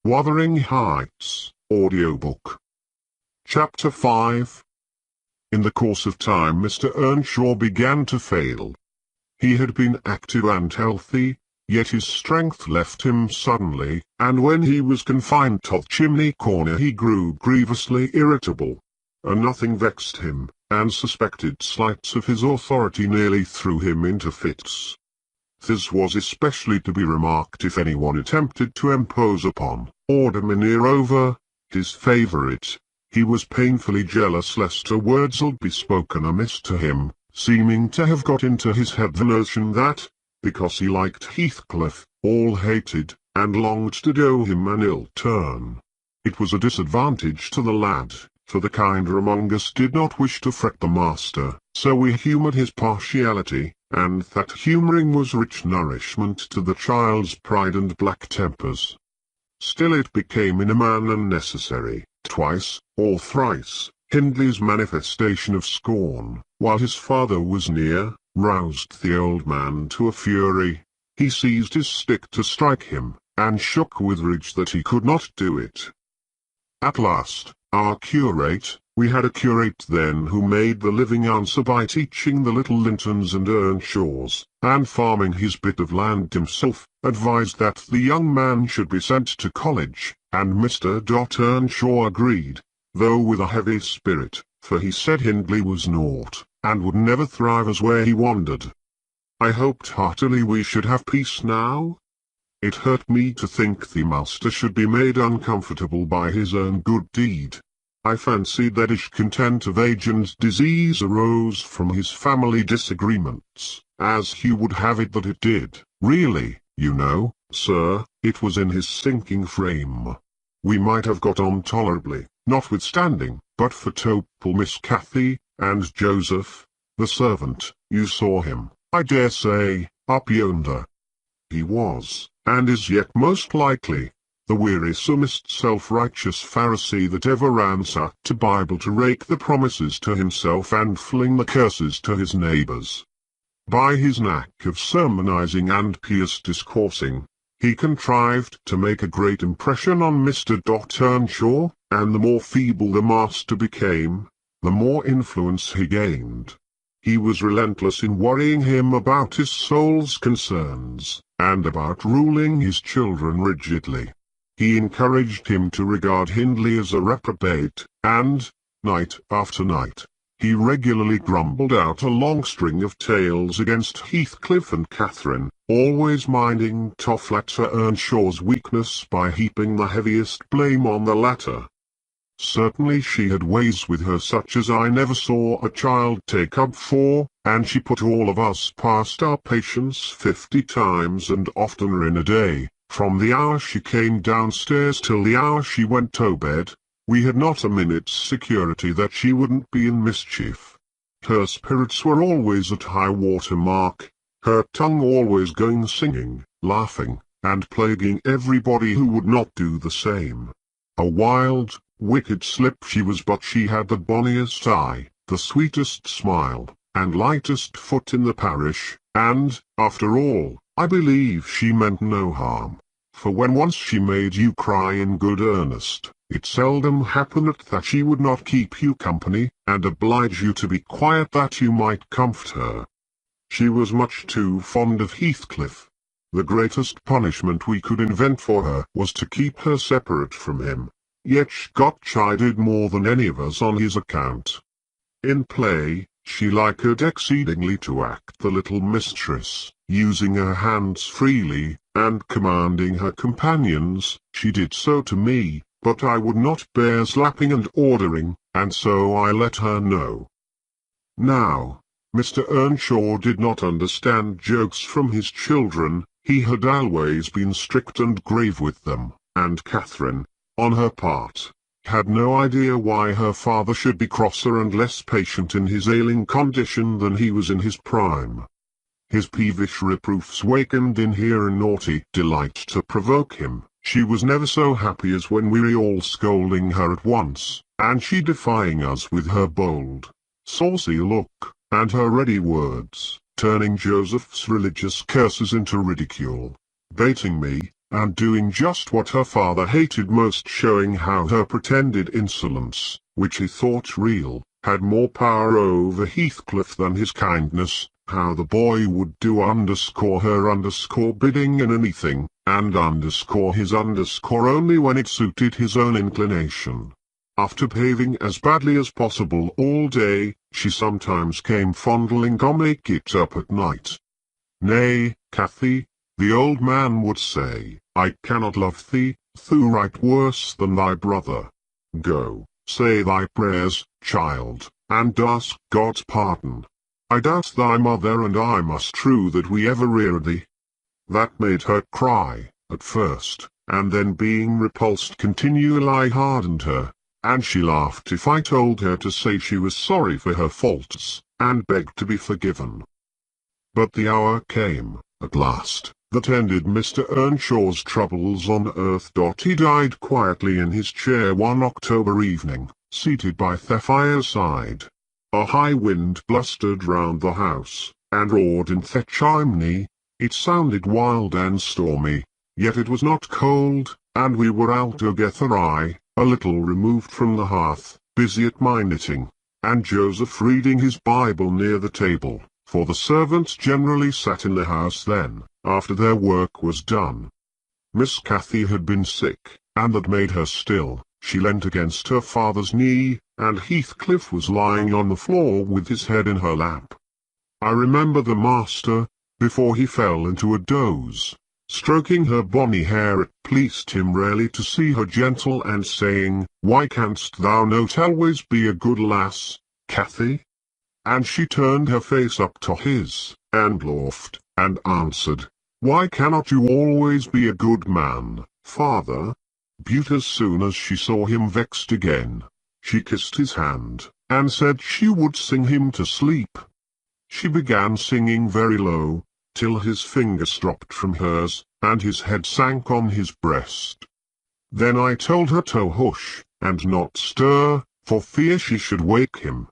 Wuthering Heights, Audiobook. Chapter 5. In the course of time Mr Earnshaw began to fail. He had been active and healthy, yet his strength left him suddenly, and when he was confined to the chimney corner he grew grievously irritable. And nothing vexed him, and suspected slights of his authority nearly threw him into fits. This was especially to be remarked if anyone attempted to impose upon, or domineer over, his favourite. He was painfully jealous lest a word should be spoken amiss to him, seeming to have got into his head the notion that, because he liked Heathcliff, all hated, and longed to do him an ill turn. It was a disadvantage to the lad, for the kinder among us did not wish to fret the master, so we humoured his partiality, and that humouring was rich nourishment to the child's pride and black tempers. Still it became in a man unnecessary. Twice, or thrice, Hindley's manifestation of scorn, while his father was near, roused the old man to a fury. He seized his stick to strike him, and shook with rage that he could not do it. At last, our curate, we had a curate then who made the living answer by teaching the little Lintons and Earnshaws, and farming his bit of land himself, advised that the young man should be sent to college, and Mr Earnshaw agreed, though with a heavy spirit, for he said Hindley was naught, and would never thrive as where he wandered. I hoped heartily we should have peace now. It hurt me to think the master should be made uncomfortable by his own good deed. I fancied that his content of age and disease arose from his family disagreements, as he would have it that it did. Really, you know, sir, it was in his sinking frame. We might have got on tolerably, notwithstanding, but for Topple Miss Cathy, and Joseph, the servant. You saw him, I dare say, up yonder. He was, and is yet most likely, the wearisomest self-righteous Pharisee that ever ransacked a Bible to rake the promises to himself and fling the curses to his neighbours. By his knack of sermonizing and pious discoursing, he contrived to make a great impression on Mr Earnshaw, and the more feeble the master became, the more influence he gained. He was relentless in worrying him about his soul's concerns, and about ruling his children rigidly. He encouraged him to regard Hindley as a reprobate, and, night after night, he regularly grumbled out a long string of tales against Heathcliff and Catherine, always minding to flatter Earnshaw's weakness by heaping the heaviest blame on the latter. Certainly she had ways with her such as I never saw a child take up for, and she put all of us past our patience 50 times and oftener in a day. From the hour she came downstairs till the hour she went to bed, we had not a minute's security that she wouldn't be in mischief. Her spirits were always at high water mark, her tongue always going singing, laughing, and plaguing everybody who would not do the same. A wild, wicked slip she was, but she had the bonniest eye, the sweetest smile, and lightest foot in the parish, and, after all, I believe she meant no harm, for when once she made you cry in good earnest, it seldom happened that she would not keep you company, and oblige you to be quiet that you might comfort her. She was much too fond of Heathcliff. The greatest punishment we could invent for her was to keep her separate from him, yet she got chided more than any of us on his account. In play, she liked exceedingly to act the little mistress, using her hands freely, and commanding her companions. She did so to me, but I would not bear slapping and ordering, and so I let her know. Now, Mr Earnshaw did not understand jokes from his children. He had always been strict and grave with them, and Catherine, on her part, had no idea why her father should be crosser and less patient in his ailing condition than he was in his prime. His peevish reproofs wakened in her a naughty delight to provoke him. She was never so happy as when we were all scolding her at once, and she defying us with her bold, saucy look, and her ready words, turning Joseph's religious curses into ridicule, baiting me, and doing just what her father hated most, showing how her pretended insolence, which he thought real, had more power over Heathcliff than his kindness, how the boy would do her bidding in anything, and his only when it suited his own inclination. After behaving as badly as possible all day, she sometimes came fondling to make it up at night. "Nay, Cathy," the old man would say, "I cannot love thee, thou right worse than thy brother. Go, say thy prayers, child, and ask God's pardon. I doubt thy mother and I must true that we ever reared thee." That made her cry, at first, and then being repulsed continually hardened her, and she laughed if I told her to say she was sorry for her faults, and begged to be forgiven. But the hour came, at last, that ended Mr Earnshaw's troubles on earth. He died quietly in his chair one October evening, seated by the fireside. A high wind blustered round the house, and roared in the chimney. It sounded wild and stormy, yet it was not cold, and we were altogether a little removed from the hearth, busy at my knitting, and Joseph reading his Bible near the table, for the servants generally sat in the house then, after their work was done. Miss Cathy had been sick, and that made her still. She leant against her father's knee, and Heathcliff was lying on the floor with his head in her lap. I remember the master, before he fell into a doze, stroking her bonny hair. It pleased him rarely to see her gentle, and saying, "Why canst thou not always be a good lass, Cathy?" And she turned her face up to his, and laughed, and answered, "Why cannot you always be a good man, father?" But as soon as she saw him vexed again, she kissed his hand, and said she would sing him to sleep. She began singing very low, till his fingers dropped from hers, and his head sank on his breast. Then I told her to hush, and not stir, for fear she should wake him.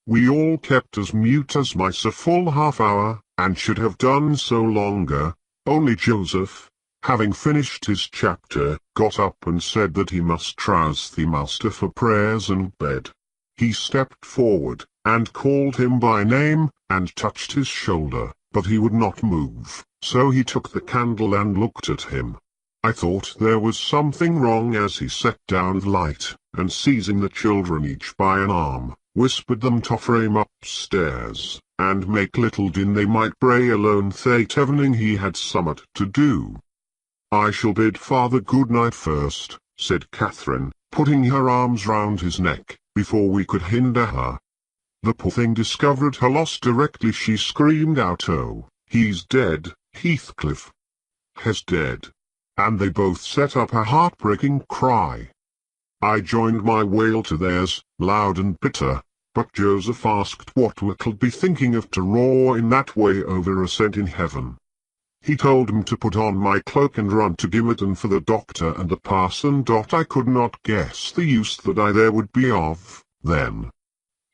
We all kept as mute as mice a full half-hour, and should have done so longer, only Joseph, having finished his chapter, got up and said that he must rouse the master for prayers and bed. He stepped forward, and called him by name, and touched his shoulder, but he would not move, so he took the candle and looked at him. I thought there was something wrong as he set down the light, and seizing the children each by an arm, whispered them to frame upstairs, and make little din they might pray alone that evening. He had somewhat to do. "I shall bid father good night first," said Catherine, putting her arms round his neck, before we could hinder her. The poor thing discovered her loss directly. She screamed out, "Oh, he's dead, Heathcliff! He's dead!" And they both set up a heartbreaking cry. I joined my wail to theirs, loud and bitter, but Joseph asked what we could be thinking of to roar in that way over a saint in heaven. He told him to put on my cloak and run to Gimmerton for the doctor and the parson. I could not guess the use that there would be of then.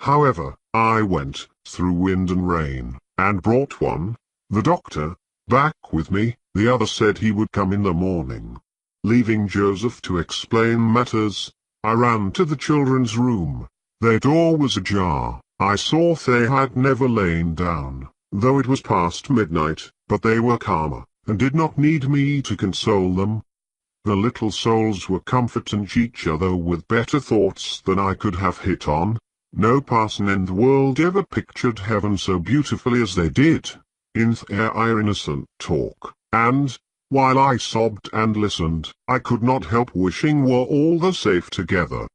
However, I went, through wind and rain, and brought one, the doctor, back with me. The other said he would come in the morning. Leaving Joseph to explain matters, I ran to the children's room. Their door was ajar. I saw they had never lain down, though it was past midnight, but they were calmer, and did not need me to console them. The little souls were comforting each other with better thoughts than I could have hit on. No parson in the world ever pictured heaven so beautifully as they did, in their innocent talk, and, while I sobbed and listened, I could not help wishing we're all the safe together.